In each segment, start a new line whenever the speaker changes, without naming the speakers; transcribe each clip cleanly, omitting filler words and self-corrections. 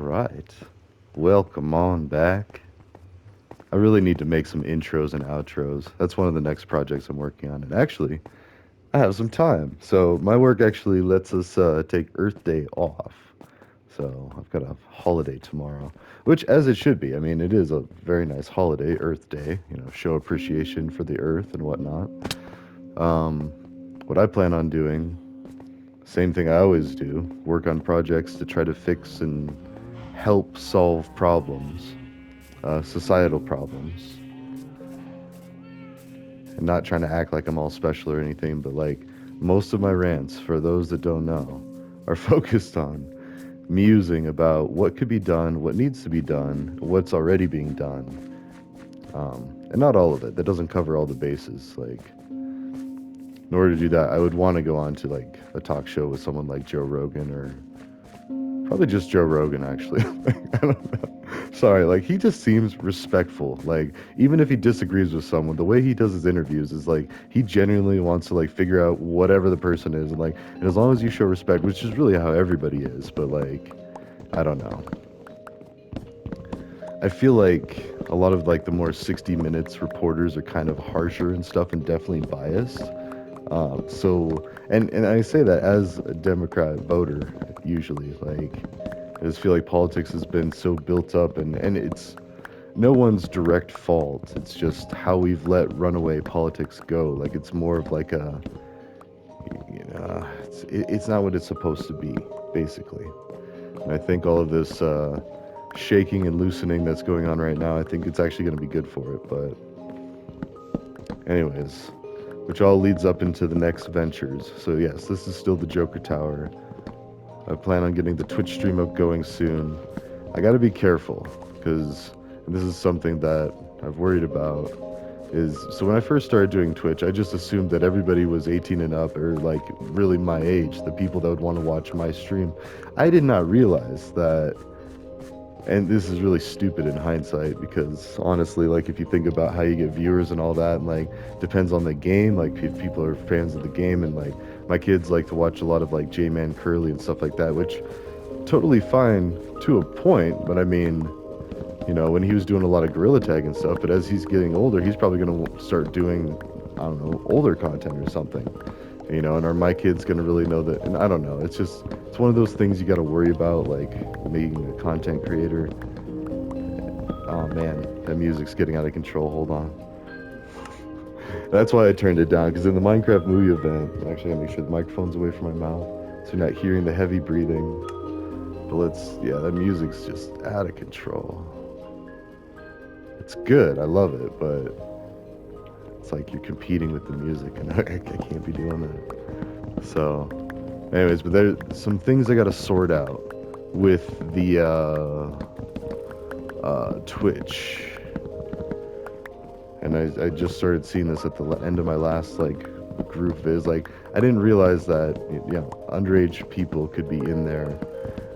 right. Welcome on back. I really need to make some intros and outros. That's one of the next projects I'm working on. And actually, I have some time. So, my work actually lets us take Earth Day off. So, I've got a holiday tomorrow, which, as it should be, I mean, it is a very nice holiday, Earth Day, show appreciation for the Earth and whatnot. Um, what I plan on doing, same thing I always do, work on projects to try to fix and help solve problems, societal problems, and not trying to act like I'm all special or anything, but like most of my rants, for those that don't know, are focused on musing about what could be done, what needs to be done, what's already being done, and not all of it. That doesn't cover all the bases. Like, in order to do that, I would want to go on to like a talk show with someone like Joe Rogan or probably just Joe Rogan, actually. I don't know. Sorry, like he just seems respectful. Like even if he disagrees with someone, the way he does his interviews is like he genuinely wants to like figure out whatever the person is, and like, and as long as you show respect, which is really how everybody is, but like, I don't know. I feel like a lot of like the more 60 Minutes reporters are kind of harsher and stuff and definitely biased. And I say that as a Democrat voter, usually, like, I just feel like politics has been so built up, and it's no one's direct fault. It's just how we've let runaway politics go. Like, it's more of like a, it's not what it's supposed to be, basically. And I think all of this shaking and loosening that's going on right now, I think it's actually going to be good for it. But, anyways, which all leads up into the next ventures. So yes, this is still the Joker Tower. I plan on getting the Twitch stream up going soon. I gotta be careful, because this is something that I've worried about, is, so when I first started doing Twitch, I just assumed that everybody was 18 and up, or like really my age, the people that would want to watch my stream. I did not realize that, and this is really stupid in hindsight, because honestly, like if you think about how you get viewers and all that, and like depends on the game, like if people are fans of the game, and like my kids like to watch a lot of like J-Man Curly and stuff like that, which totally fine to a point, but I mean, when he was doing a lot of gorilla tag and stuff, but as he's getting older, he's probably going to start doing, I don't know, older content or something, and are my kids going to really know that? And I don't know, it's one of those things you got to worry about, like being a content creator. Oh man, that music's getting out of control. Hold on. That's why I turned it down, because in the Minecraft movie event, actually I gotta make sure the microphone's away from my mouth so you're not hearing the heavy breathing. But yeah, that music's just out of control. It's good, I love it, but it's like you're competing with the music, and I can't be doing that. So, anyways, but there's some things I gotta sort out with the Twitch. And I just started seeing this at the end of my last like group viz. Like I didn't realize that underage people could be in there,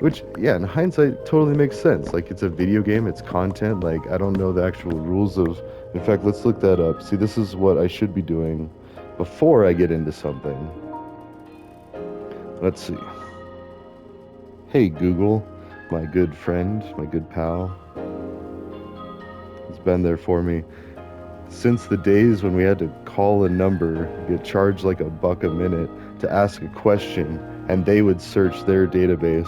which in hindsight totally makes sense. Like it's a video game, it's content. Like I don't know the actual rules of. In fact, let's look that up. See, this is what I should be doing before I get into something. Let's see. Hey Google, my good friend, my good pal. It's been there for me since the days when we had to call a number, get charged like $1 a minute to ask a question, and they would search their database.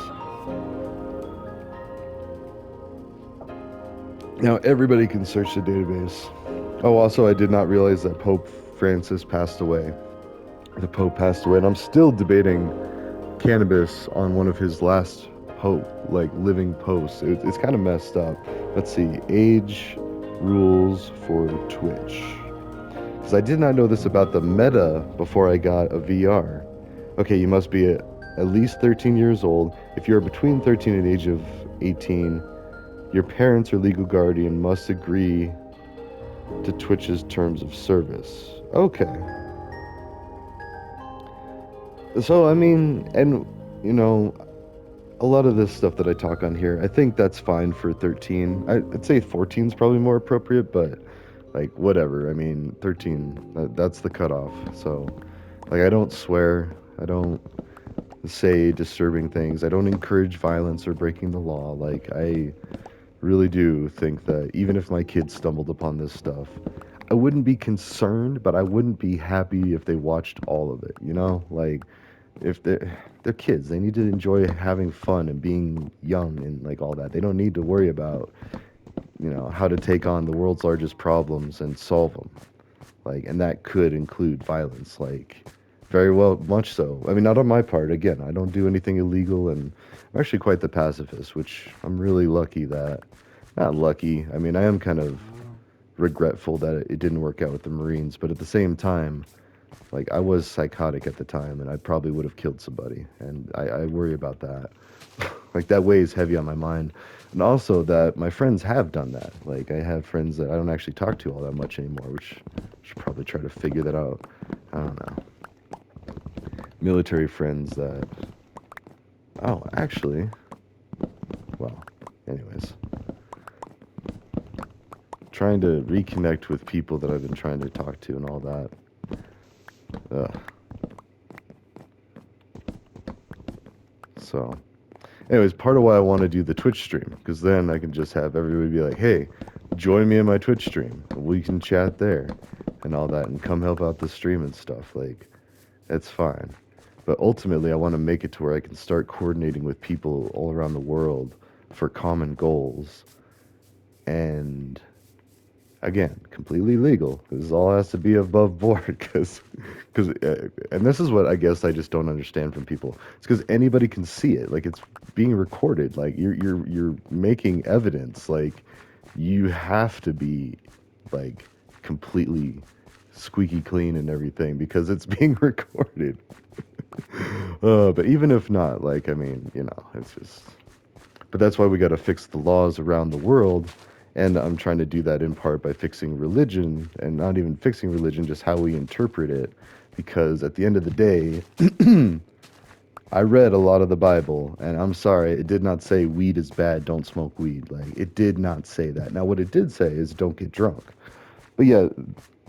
Now everybody can search the database. Oh, also, I did not realize that Pope Francis passed away. The Pope passed away, and I'm still debating cannabis on one of his last living posts. It's kind of messed up. Let's see, age rules for Twitch, because I did not know this about the meta before I got a VR. Okay, you must be at least 13 years old. If you're between 13 and the age of 18, your parents or legal guardian must agree to Twitch's terms of service. Okay. So, I mean, and, a lot of this stuff that I talk on here, I think that's fine for 13. I'd say 14 is probably more appropriate, but, like, whatever. I mean, 13, that's the cutoff. So, like, I don't swear. I don't say disturbing things. I don't encourage violence or breaking the law. Like, I really do think that even if my kids stumbled upon this stuff, I wouldn't be concerned, but I wouldn't be happy if they watched all of it, you know? Like, if they're kids, they need to enjoy having fun and being young and like all that. They don't need to worry about, how to take on the world's largest problems and solve them. Like, and that could include violence, like very well, much so. I mean, not on my part. Again, I don't do anything illegal, and I'm actually quite the pacifist, which I'm really lucky that. Not lucky. I mean, I am kind of regretful that it didn't work out with the Marines, but at the same time, like I was psychotic at the time, and I probably would have killed somebody, and I worry about that. Like that weighs heavy on my mind, and also that my friends have done that. Like I have friends that I don't actually talk to all that much anymore, which I should probably try to figure that out. I don't know. Military friends that. Oh, actually, well, anyways, trying to reconnect with people that I've been trying to talk to and all that. Ugh. So, anyways, part of why I want to do the Twitch stream, because then I can just have everybody be like, hey, join me in my Twitch stream. We can chat there and all that and come help out the stream and stuff. Like, it's fine. But ultimately, I want to make it to where I can start coordinating with people all around the world for common goals. And again, completely legal. This all has to be above board and this is what I guess I just don't understand from people. It's because anybody can see it. Like it's being recorded. Like you're making evidence. Like you have to be like completely squeaky clean and everything because it's being recorded. But even if not, like I mean, it's just. But that's why we got to fix the laws around the world. And I'm trying to do that in part by fixing religion and not even fixing religion, just how we interpret it. Because at the end of the day, I read a lot of the Bible, and I'm sorry, it did not say weed is bad, don't smoke weed. Like, it did not say that. Now, what it did say is don't get drunk. But yeah,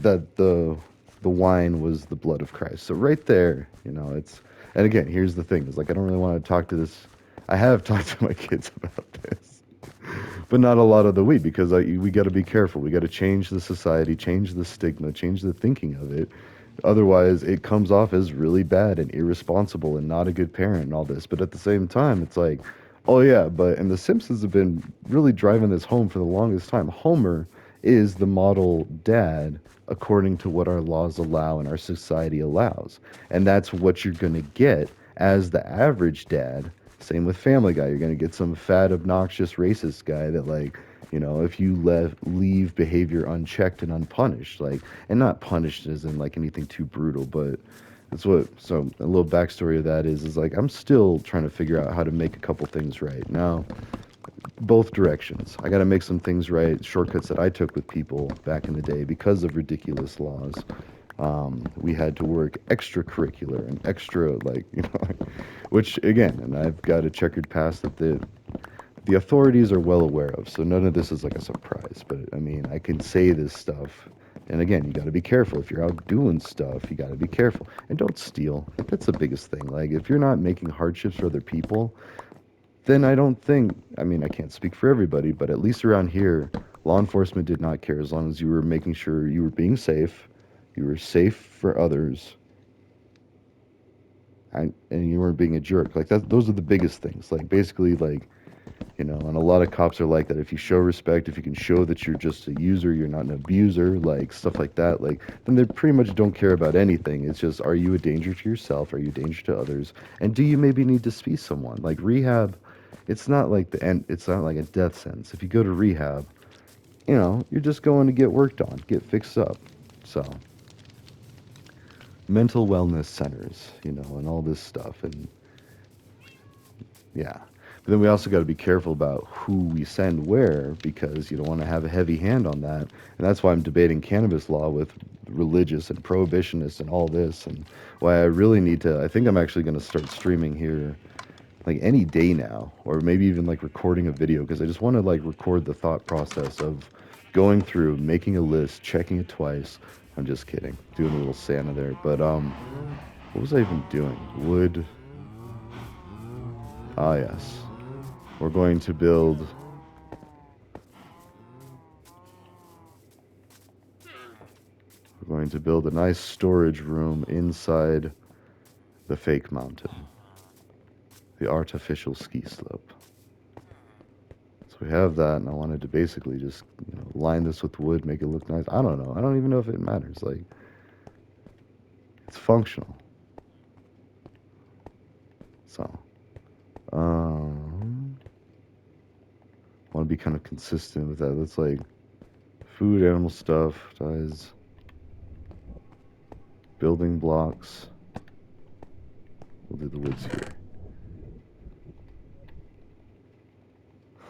that the wine was the blood of Christ. So right there, it's. And again, here's the thing: is like I don't really want to talk to this. I have talked to my kids about this, but not a lot of the weed because we got to be careful. We got to change the society, change the stigma, change the thinking of it. Otherwise, it comes off as really bad and irresponsible and not a good parent and all this. But at the same time, it's like, oh yeah, but and the Simpsons have been really driving this home for the longest time. Homer is the model dad according to what our laws allow and our society allows. And that's what you're going to get as the average dad. Same with Family Guy. You're going to get some fat, obnoxious, racist guy that, like, if you leave behavior unchecked and unpunished, like, and not punished as in, like, anything too brutal, but that's what, so a little backstory of that is like, I'm still trying to figure out how to make a couple things right. Now, both directions. I got to make some things right, shortcuts that I took with people back in the day because of ridiculous laws. We had to work extracurricular and extra, like, which again, and I've got a checkered past that the authorities are well aware of. So none of this is like a surprise. But I mean, I can say this stuff. And again, you got to be careful. If you're out doing stuff, you got to be careful. And don't steal. That's the biggest thing. Like, if you're not making hardships for other people, then I don't think, I mean, I can't speak for everybody, but at least around here, law enforcement did not care as long as you were making sure you were being safe, you were safe for others, and you weren't being a jerk. Like, those are the biggest things. Like, basically, like, and a lot of cops are like that. If you show respect, if you can show that you're just a user, you're not an abuser, like stuff like that, like then they pretty much don't care about anything. It's just, are you a danger to yourself? Are you a danger to others? And do you maybe need to see someone? Like rehab, it's not like the end. It's not like a death sentence. If you go to rehab, you're just going to get worked on, get fixed up. So mental wellness centers, and all this stuff, and yeah. But then we also got to be careful about who we send where because you don't want to have a heavy hand on that. And that's why I'm debating cannabis law with religious and prohibitionists and all this. And why I really need to, I think I'm actually going to start streaming here like any day now, or maybe even like recording a video because I just want to like record the thought process of going through, making a list, checking it twice. I'm just kidding, doing a little Santa there. But what was I even doing? Wood. Ah, yes. We're going to build. We're going to build a nice storage room inside the fake mountain, the artificial ski slope. So we have that, and I wanted to basically just line this with wood, make it look nice. I don't know. I don't even know if it matters. Like, it's functional. So, want to be kind of consistent with that. That's like food, animal stuff, dyes, building blocks. We'll do the woods here.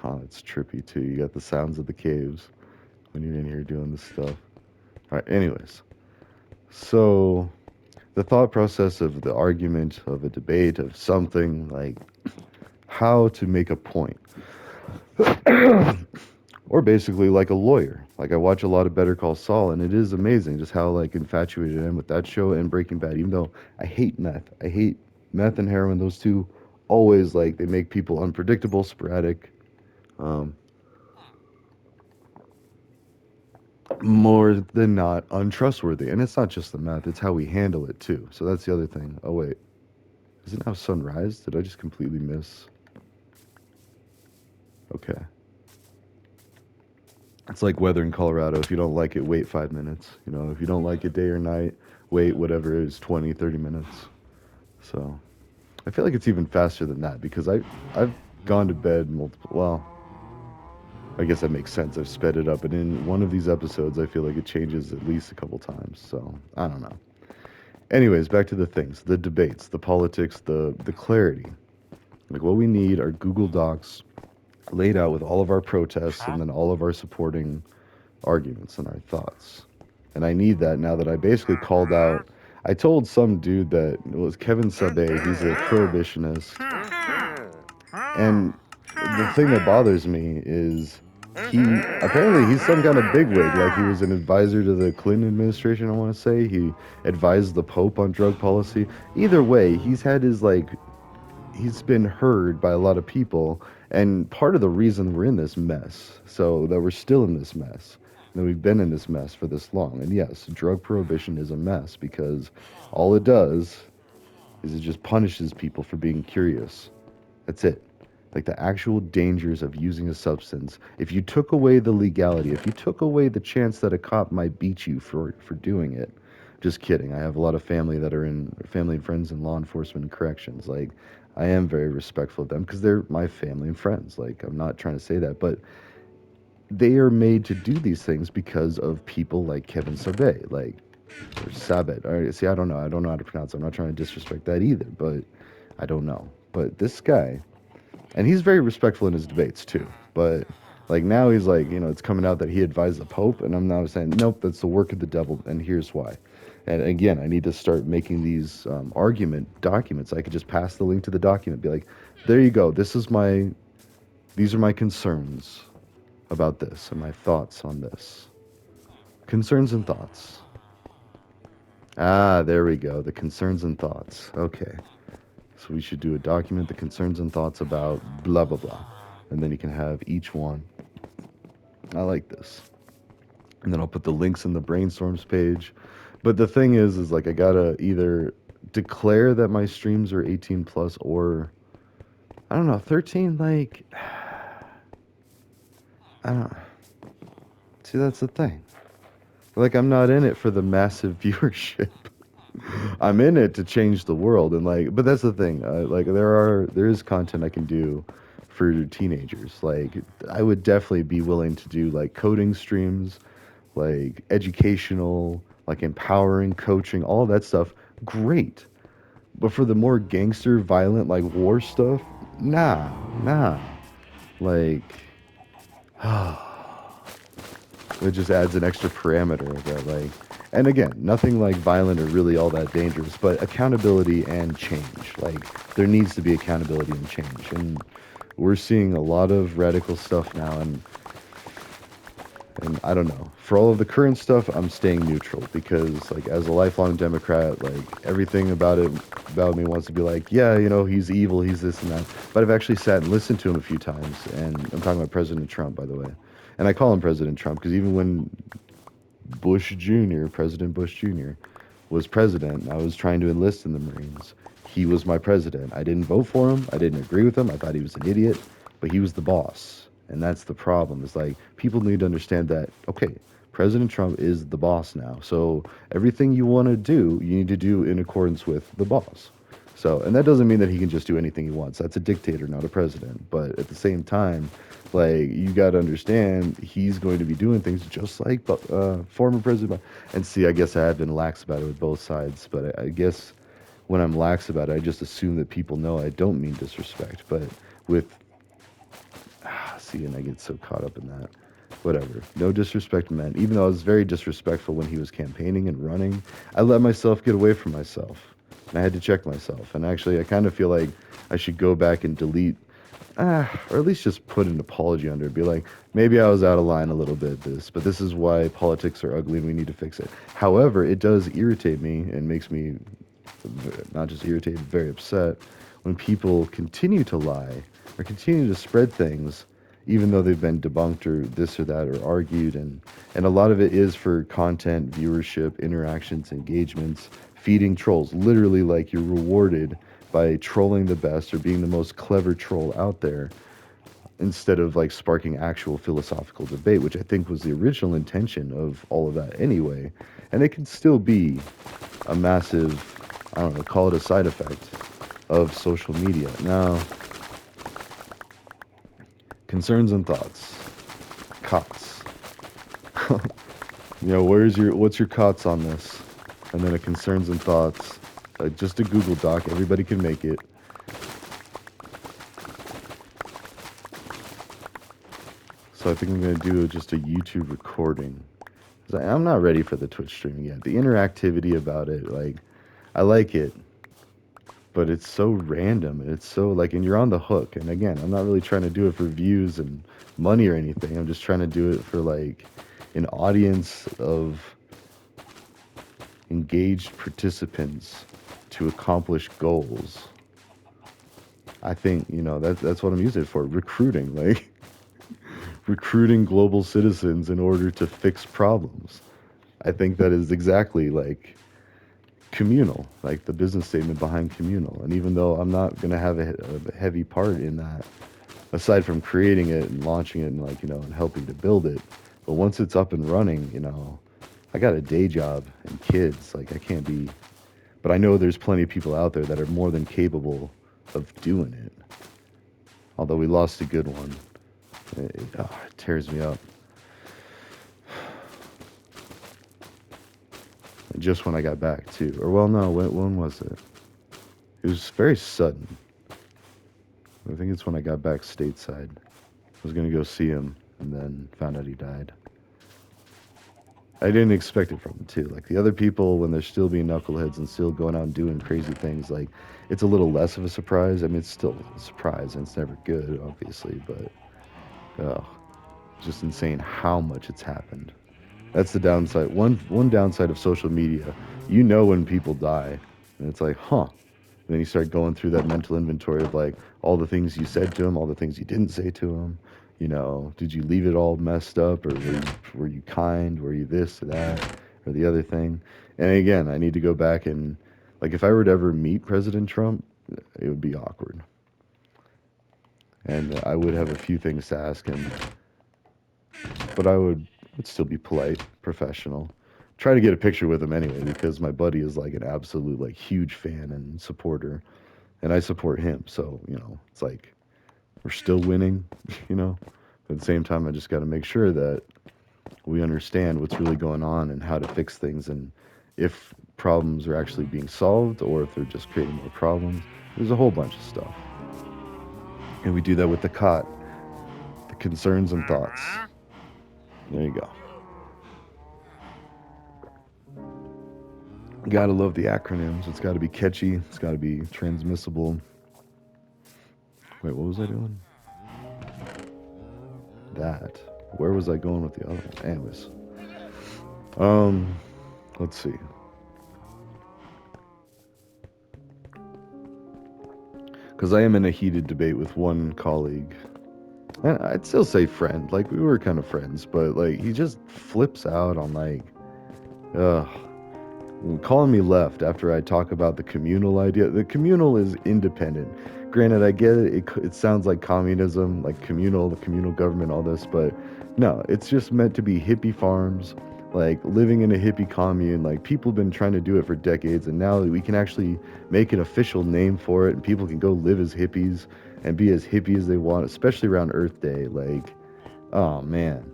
Oh, it's trippy too. You got the sounds of the caves when you're in here doing this stuff. All right, anyways. So, the thought process of the argument, of a debate, of something like how to make a point. Or basically like a lawyer. Like I watch a lot of Better Call Saul, and it is amazing just how like infatuated I am with that show and Breaking Bad. Even though I hate meth, I hate meth and heroin. Those two always like they make people unpredictable, sporadic, um, more than not untrustworthy. And it's not just the meth; it's how we handle it too. So that's the other thing. Oh wait, is it now sunrise? Did I just completely miss? Okay. It's like weather in Colorado. If you don't like it, wait 5 minutes. If you don't like it day or night, wait whatever it is, 20, 30 minutes. So I feel like it's even faster than that because I've gone to bed multiple. Well, I guess that makes sense. I've sped it up, and in one of these episodes, I feel like it changes at least a couple times. So I don't know. Anyways, back to the things, the debates, the politics, the clarity. Like what we need are Google Docs laid out with all of our protests and then all of our supporting arguments and our thoughts. And I need that now that I basically called out. I told some dude that it was Kevin Sabe, he's a prohibitionist. And the thing that bothers me is he's some kind of bigwig. Like he was an advisor to the Clinton administration, I want to say. He advised the Pope on drug policy. Either way, he's been heard by a lot of people, and part of the reason we're in this mess, so that we're still in this mess, that we've been in this mess for this long. And yes, drug prohibition is a mess because all it does is it just punishes people for being curious. That's it. Like the actual dangers of using a substance. If you took away the legality, if you took away the chance that a cop might beat you for doing it, just kidding. I have a lot of family and friends in law enforcement and corrections. Like, I am very respectful of them because they're my family and friends. Like, I'm not trying to say that, but they are made to do these things because of people like Kevin Sabe, like, or Sabet. Or, see, I don't know. I don't know how to pronounce it. I'm not trying to disrespect that either, but I don't know. But this guy, and he's very respectful in his debates too. But like now he's like, it's coming out that he advised the Pope, and I'm now saying, nope, that's the work of the devil, and here's why. And again, I need to start making these argument documents. I could just pass the link to the document, be like, there you go. These are my concerns about this and my thoughts on this. Concerns and thoughts. Ah, there we go. The concerns and thoughts. Okay. So we should do a document, the concerns and thoughts about blah, blah, blah. And then you can have each one. I like this. And then I'll put the links in the brainstorms page. But the thing is like I gotta either declare that my streams are 18 plus or, I don't know, 13, like, I don't know. See, that's the thing. Like, I'm not in it for the massive viewership. I'm in it to change the world, and like, but that's the thing. Like, there is content I can do for teenagers. Like, I would definitely be willing to do like coding streams, like educational, like empowering, coaching, all of that stuff. Great, but for the more gangster, violent, like war stuff, nah. Like, it just adds an extra parameter that like. And again, nothing like violent or really all that dangerous, but accountability and change. Like, there needs to be accountability and change. And we're seeing a lot of radical stuff now. And And I don't know. For all of the current stuff, I'm staying neutral because, like, as a lifelong Democrat, like, everything about me wants to be like, yeah, he's evil, he's this and that. But I've actually sat and listened to him a few times, and I'm talking about President Trump, by the way. And I call him President Trump because even when President Bush Jr., was president, I was trying to enlist in the Marines. He was my president. I didn't vote for him. I didn't agree with him. I thought he was an idiot, but he was the boss. And that's the problem. It's like people need to understand that, okay, President Trump is the boss now. So everything you want to do, you need to do in accordance with the boss. So, and that doesn't mean that he can just do anything he wants. That's a dictator, not a president. But at the same time, like, you got to understand, he's going to be doing things just like former President. And see, I guess I have been lax about it with both sides. But I guess when I'm lax about it, I just assume that people know I don't mean disrespect. But with, see, and I get so caught up in that. Whatever. No disrespect meant. Even though I was very disrespectful when he was campaigning and running, I let myself get away from myself. And I had to check myself. And actually, I kind of feel like I should go back and delete, or at least just put an apology under it. Be like, maybe I was out of line a little bit, but this is why politics are ugly and we need to fix it. However, it does irritate me and makes me not just irritated, very upset when people continue to lie or continue to spread things even though they've been debunked or this or that or argued, and a lot of it is for content, viewership, interactions, engagements, feeding trolls. Literally, like, you're rewarded by trolling the best or being the most clever troll out there instead of like sparking actual philosophical debate, which I think was the original intention of all of that anyway. And it can still be a massive, I don't know, call it a side effect of social media. Now, concerns and thoughts. Cots. What's your cots on this? And then a concerns and thoughts. Just a Google Doc. Everybody can make it. So I think I'm going to do just a YouTube recording. 'Cause I'm not ready for the Twitch streaming yet. The interactivity about it, like, I like it. But it's so random and it's so like, and you're on the hook. And again, I'm not really trying to do it for views and money or anything. I'm just trying to do it for like an audience of engaged participants to accomplish goals. I think, that's what I'm using it for. Recruiting, like recruiting global citizens in order to fix problems. I think that is exactly like communal, like the business statement behind communal. And even though I'm not going to have a heavy part in that, aside from creating it and launching it and like, and helping to build it, but once it's up and running, I got a day job and kids, like I can't be, but I know there's plenty of people out there that are more than capable of doing it. Although we lost a good one. It tears me up. Just when I got back too, or well, no, when was it? It was very sudden. I think it's when I got back stateside. I was gonna go see him, and then found out he died. I didn't expect it from him too. Like the other people, when they're still being knuckleheads and still going out and doing crazy things, like it's a little less of a surprise. I mean, it's still a surprise, and it's never good, obviously, but it's just insane how much it's happened. That's the downside. One downside of social media. When people die, and it's like, huh. And then you start going through that mental inventory of like all the things you said to him, all the things you didn't say to him. Did you leave it all messed up, or were you kind? Were you this or that or the other thing? And again, I need to go back and, like, if I were to ever meet President Trump, it would be awkward, and I would have a few things to ask him, but I would still be polite, professional. Try to get a picture with him anyway, because my buddy is like an absolute like huge fan and supporter, and I support him. So it's like we're still winning, But at the same time, I just got to make sure that we understand what's really going on and how to fix things, and if problems are actually being solved or if they're just creating more problems. There's a whole bunch of stuff, and we do that with the cot, the concerns and thoughts. There you go. Gotta love the acronyms. It's got to be catchy. It's got to be transmissible. Wait, what was I doing? That. Where was I going with the other one? Anyways, um, let's see. Because I am in a heated debate with one colleague. And I'd still say friend. Like, we were kind of friends, but, like, he just flips out on, like, ugh. Calling me left after I talk about the communal idea. The communal is independent. Granted, I get it. It sounds like communism, like communal, the communal government, all this, but no, it's just meant to be hippie farms, like living in a hippie commune. Like people have been trying to do it for decades, and now we can actually make an official name for it, and people can go live as hippies and be as hippie as they want, especially around Earth Day. Like, oh man,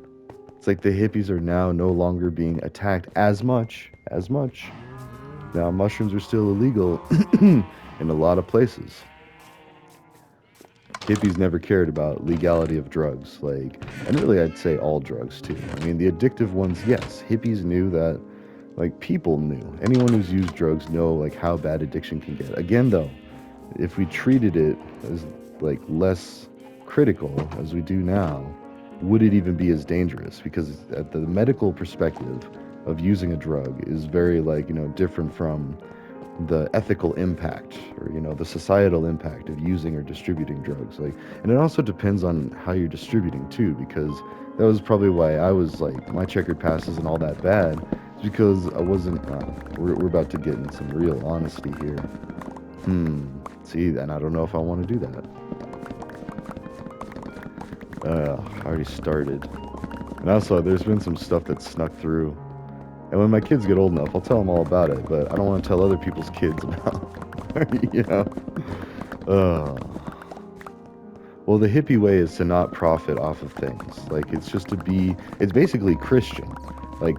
it's like the hippies are now no longer being attacked as much. Now, mushrooms are still illegal in a lot of places. Hippies never cared about legality of drugs, like, and really I'd say all drugs too. I mean, the addictive ones, yes, hippies knew that, like, people knew. Anyone who's used drugs know, like, how bad addiction can get. Again, though, if we treated it as, like, less critical as we do now, would it even be as dangerous? Because at the medical perspective of using a drug is very, like, different from the ethical impact, or the societal impact of using or distributing drugs. Like, and it also depends on how you're distributing too, because that was probably why I was like, my checkered past isn't all that bad, because I wasn't we're about to get in some real honesty here. See, and I don't know if I want to do that. I already started. And also, there's been some stuff that snuck through. And when my kids get old enough, I'll tell them all about it, but I don't want to tell other people's kids about, you know? Uh, well, the hippie way is to not profit off of things. Like, it's just to be, it's basically Christian. Like,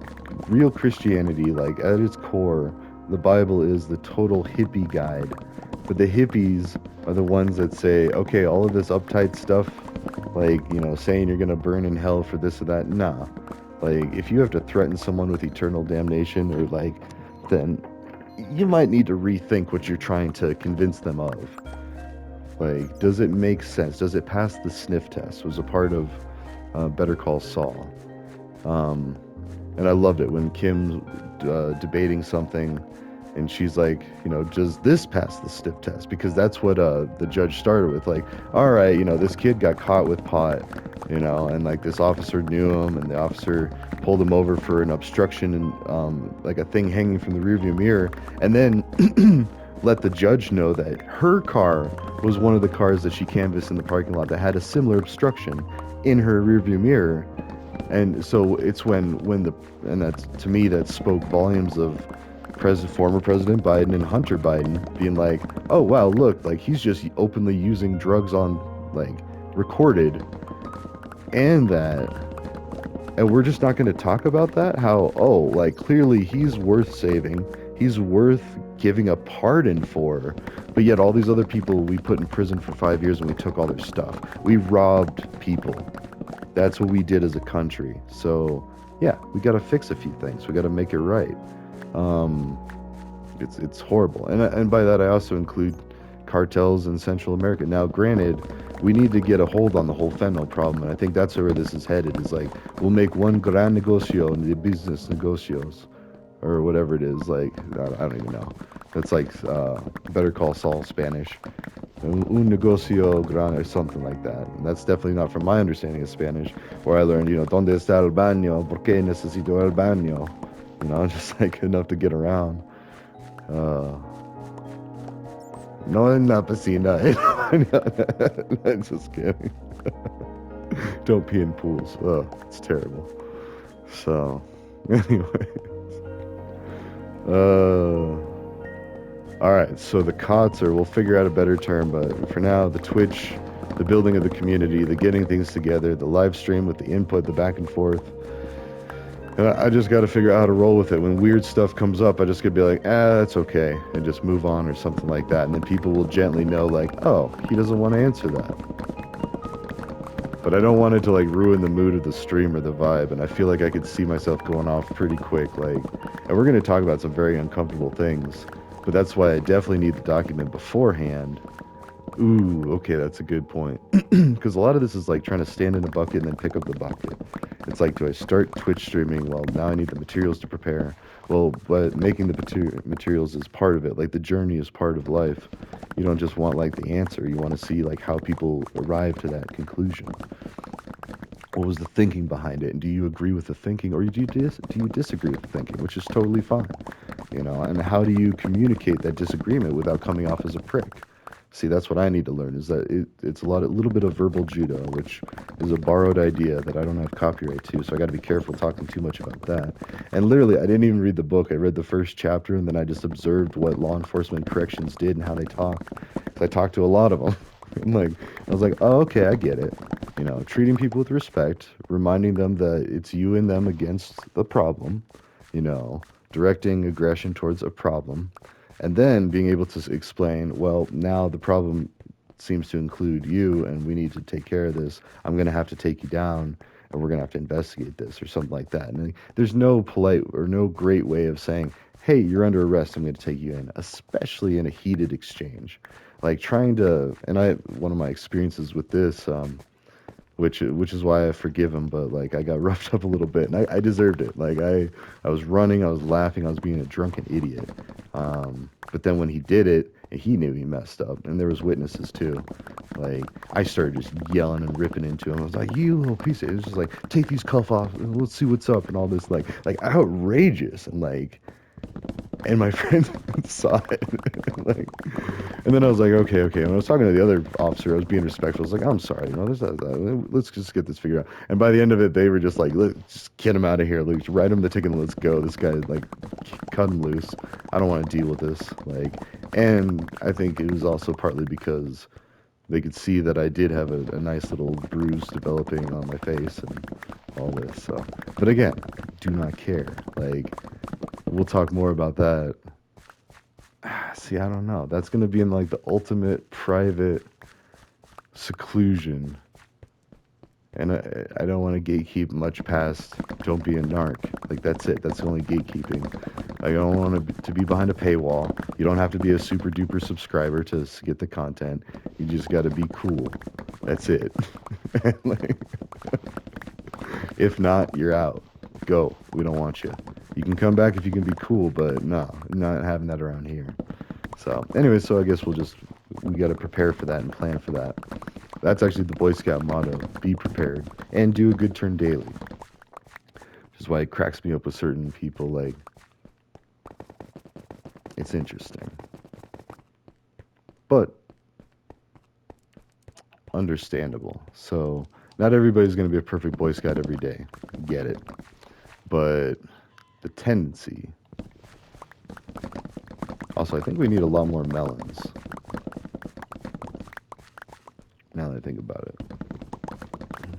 real Christianity, like, at its core, the Bible is the total hippie guide. But the hippies are the ones that say, okay, all of this uptight stuff, like, saying you're going to burn in hell for this or that, nah. Like, if you have to threaten someone with eternal damnation, or like, then you might need to rethink what you're trying to convince them of. Like, does it make sense? Does it pass the sniff test? Was a part of Better Call Saul. And I loved it when Kim's debating something, and she's like, does this pass the sniff test? Because that's what the judge started with. Like, all right, this kid got caught with pot, and like this officer knew him, and the officer pulled him over for an obstruction and like a thing hanging from the rearview mirror, and then let the judge know that her car was one of the cars that she canvassed in the parking lot that had a similar obstruction in her rearview mirror. And so it's and that's, to me, that spoke volumes of former President Biden and Hunter Biden being like, oh wow, look, like he's just openly using drugs on, like, recorded, and we're just not going to talk about that. How, oh, like, clearly he's worth saving, he's worth giving a pardon for, but yet all these other people we put in prison for 5 years and we took all their stuff. We robbed people. That's what we did as a country. So yeah, we got to fix a few things. We got to make it right. It's horrible, and by that I also include cartels in Central America. Now, granted, we need to get a hold on the whole fentanyl problem, and I think that's where this is headed. Is like, we'll make one gran negocio in the business negocios, or whatever it is. Like, I don't even know. That's like Better Call Saul Spanish. Un negocio gran, or something like that. And that's definitely not from my understanding of Spanish, where I learned, ¿Dónde está el baño? ¿Por qué necesito el baño? Just like enough to get around. No en la piscina. I'm just kidding. Don't pee in pools. It's terrible. So, anyways. Alright, so the COTS, or we'll figure out a better term, but for now, the Twitch, the building of the community, the getting things together, the live stream with the input, the back and forth. And I just got to figure out how to roll with it. When weird stuff comes up, I just gotta be like, that's okay, and just move on, or something like that. And then people will gently know, like, oh, he doesn't want to answer that. But I don't want it to, like, ruin the mood of the stream or the vibe. And I feel like I could see myself going off pretty quick. Like, and we're going to talk about some very uncomfortable things. But that's why I definitely need the document beforehand. Ooh, okay, that's a good point. Because a lot of this is like trying to stand in a bucket and then pick up the bucket. It's like, do I start Twitch streaming? Well, now I need the materials to prepare. Well, but making the materials is part of it. Like the journey is part of life. You don't just want like the answer. You want to see like how people arrive to that conclusion. What was the thinking behind it, and do you agree with the thinking, or do you disagree with the thinking, which is totally fine, you know? And how do you communicate that disagreement without coming off as a prick? See, that's what I need to learn. Is that it's a little bit of verbal judo, which is a borrowed idea that I don't have copyright to. So I got to be careful talking too much about that. And literally, I didn't even read the book. I read the first chapter, and then I just observed what law enforcement corrections did and how they talk. 'Cause I talked to a lot of them. I'm like, I was like, oh, okay, I get it. You know, treating people with respect, reminding them that it's you and them against the problem. You know, directing aggression towards a problem, and then being able to explain, well, now the problem seems to include you, and we need to take care of this. I'm going to have to take you down, and we're going to have to investigate this, or something like that. And there's no polite or no great way of saying, hey, you're under arrest, I'm going to take you in, especially in a heated exchange. Like trying to, and one of my experiences with this, which is why I forgive him. But like I got roughed up a little bit, and I deserved it. Like I was running, I was laughing, I was being a drunken idiot. But then when he did it, he knew he messed up, and there was witnesses too. Like I started just yelling and ripping into him. I was like, "You little piece of!" It was just like, "Take these cuffs off, and let's see what's up," and all this like outrageous, and like, and my friend saw it, like, and then I was like, okay, okay. When I was talking to the other officer, I was being respectful. I was like, I'm sorry, you know, let's just get this figured out. And by the end of it, they were just like, let's just get him out of here. Let's write him the ticket and let's go. This guy, like, cut him loose. I don't want to deal with this. Like, and I think it was also partly because they could see that I did have a nice little bruise developing on my face and all this. So, but again, do not care. Like, we'll talk more about that. See, I don't know. That's going to be in like the ultimate private seclusion. And I don't want to gatekeep much past don't be a narc. Like, that's it. That's the only gatekeeping. I don't want to be behind a paywall. You don't have to be a super duper subscriber to get the content. You just got to be cool. That's it. Like, if not, you're out. Go. We don't want you. You can come back if you can be cool, but no, not having that around here. So, anyway, so I guess we got to prepare for that and plan for that. That's actually the Boy Scout motto: be prepared and do a good turn daily. Which is why it cracks me up with certain people. Like, it's interesting, but understandable. So, not everybody's going to be a perfect Boy Scout every day. Get it. But the tendency. Also, I think we need a lot more melons. Now that I think about it.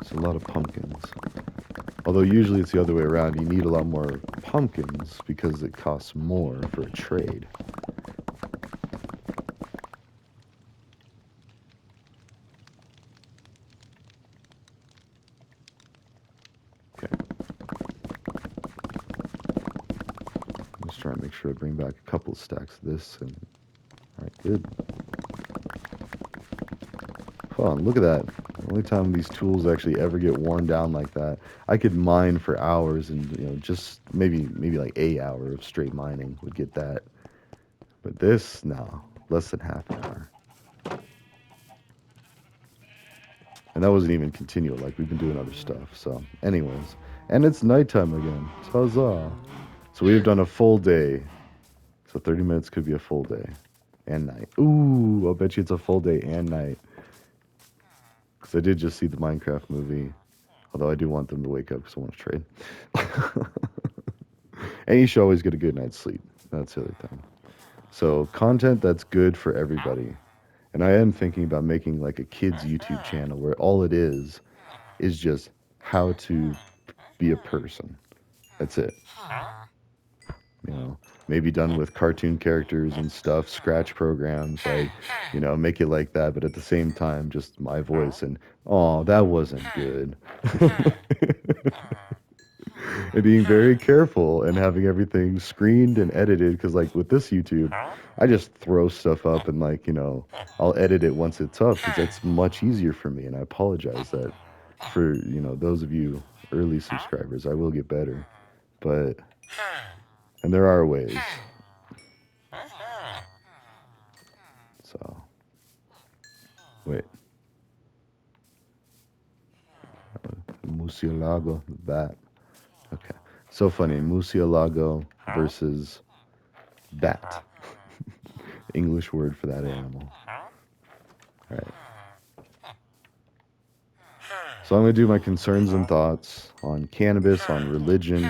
It's a lot of pumpkins. Although usually it's the other way around. You need a lot more pumpkins because it costs more for a trade. Okay. I'm just trying to make sure I bring back a couple of stacks of this. And all right, good. Fun. Look at that. The only time these tools actually ever get worn down like that. I could mine for hours, and just maybe like 8 hours of straight mining would get that. But this, no, less than half an hour. And that wasn't even continual. Like, we've been doing other stuff. So, anyways, and it's nighttime again. Huzzah! So we've done a full day. So 30 minutes could be a full day and night. Ooh, I'll bet you it's a full day and night. Because I did just see the Minecraft movie. Although I do want them to wake up because I want to trade. And you should always get a good night's sleep. That's the other thing. So content that's good for everybody. And I am thinking about making like a kids YouTube channel where all it is just how to be a person. That's it. Maybe done with cartoon characters and stuff, scratch programs, like, make it like that, but at the same time, just my voice and, oh, that wasn't good. And being very careful and having everything screened and edited, because, like, with this YouTube, I just throw stuff up and, like, I'll edit it once it's up, because that's much easier for me, and I apologize that for, those of you early subscribers. I will get better, but and there are ways. So wait, Murcielago, bat. Okay, so funny. Murcielago versus bat. English word for that animal. All right. So I'm going to do my concerns and thoughts on cannabis, on religion.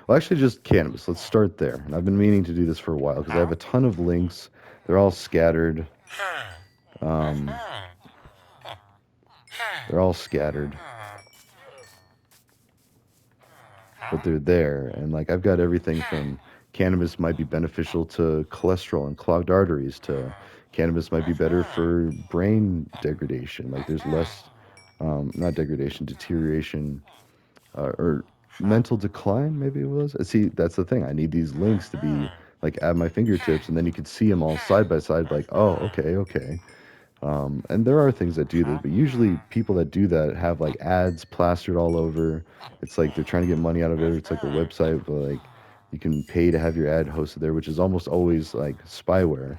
Well, actually, just cannabis. Let's start there. And I've been meaning to do this for a while because I have a ton of links. They're all scattered. Um, they're all scattered, but they're there. And like I've got everything from cannabis might be beneficial to cholesterol and clogged arteries to cannabis might be better for brain degradation. Like there's less, not degradation, deterioration or mental decline, maybe it was. See, that's the thing. I need these links to be like at my fingertips, and then you could see them all side by side, like, oh, okay, okay. And there are things that do this, but usually people that do that have like ads plastered all over. It's like they're trying to get money out of it. It's like a website, but like you can pay to have your ad hosted there, which is almost always like spyware.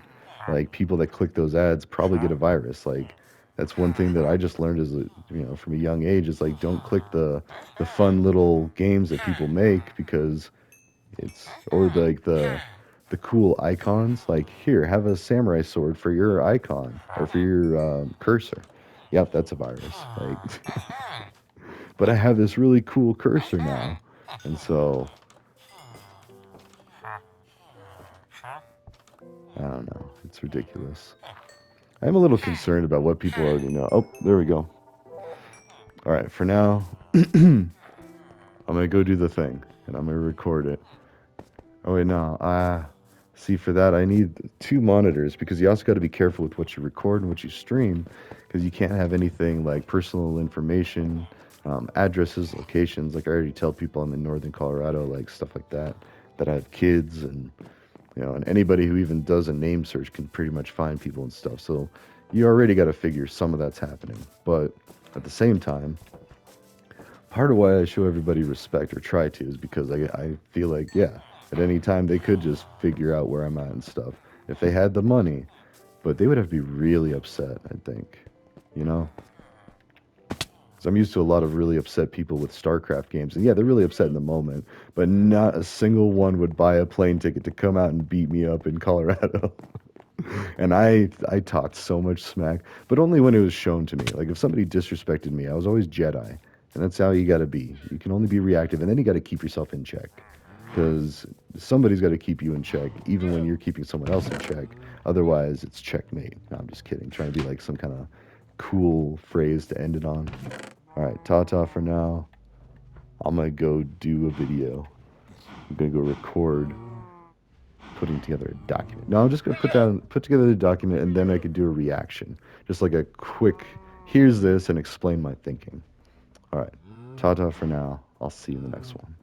Like people that click those ads probably get a virus. Like that's one thing that I just learned as a, from a young age is like don't click the fun little games that people make because it's or like the cool icons. Like here, have a samurai sword for your icon or for your cursor. Yep, that's a virus. Like, but I have this really cool cursor now, and so I don't know. It's ridiculous. I'm a little concerned about what people already know. Oh, there we go. All right, for now, I'm gonna go do the thing, and I'm gonna record it. Oh wait, no. See, for that I need two monitors because you also got to be careful with what you record and what you stream, because you can't have anything like personal information, addresses, locations. Like I already tell people I'm in northern Colorado, like stuff like that. That I have kids, and and anybody who even does a name search can pretty much find people and stuff. So you already got to figure some of that's happening, but at the same time, part of why I show everybody respect or try to is because I feel like, yeah, at any time they could just figure out where I'm at and stuff if they had the money, but they would have to be really upset, I think, you know? Because I'm used to a lot of really upset people with StarCraft games, and yeah, they're really upset in the moment, but not a single one would buy a plane ticket to come out and beat me up in Colorado. And I talked so much smack, but only when it was shown to me. Like if somebody disrespected me, I was always Jedi, and that's how you got to be. You can only be reactive, and then you got to keep yourself in check, because somebody's got to keep you in check, even when you're keeping someone else in check. Otherwise, it's checkmate. No, I'm just kidding. Trying to be like some kind of cool phrase to end it on. All right, ta-ta for now. I'm gonna go do a video. I'm gonna go record putting together a document. No, I'm just gonna put together the document, and then I could do a reaction, just like a quick here's this and explain my thinking. All right, ta-ta for now. I'll see you in the next one.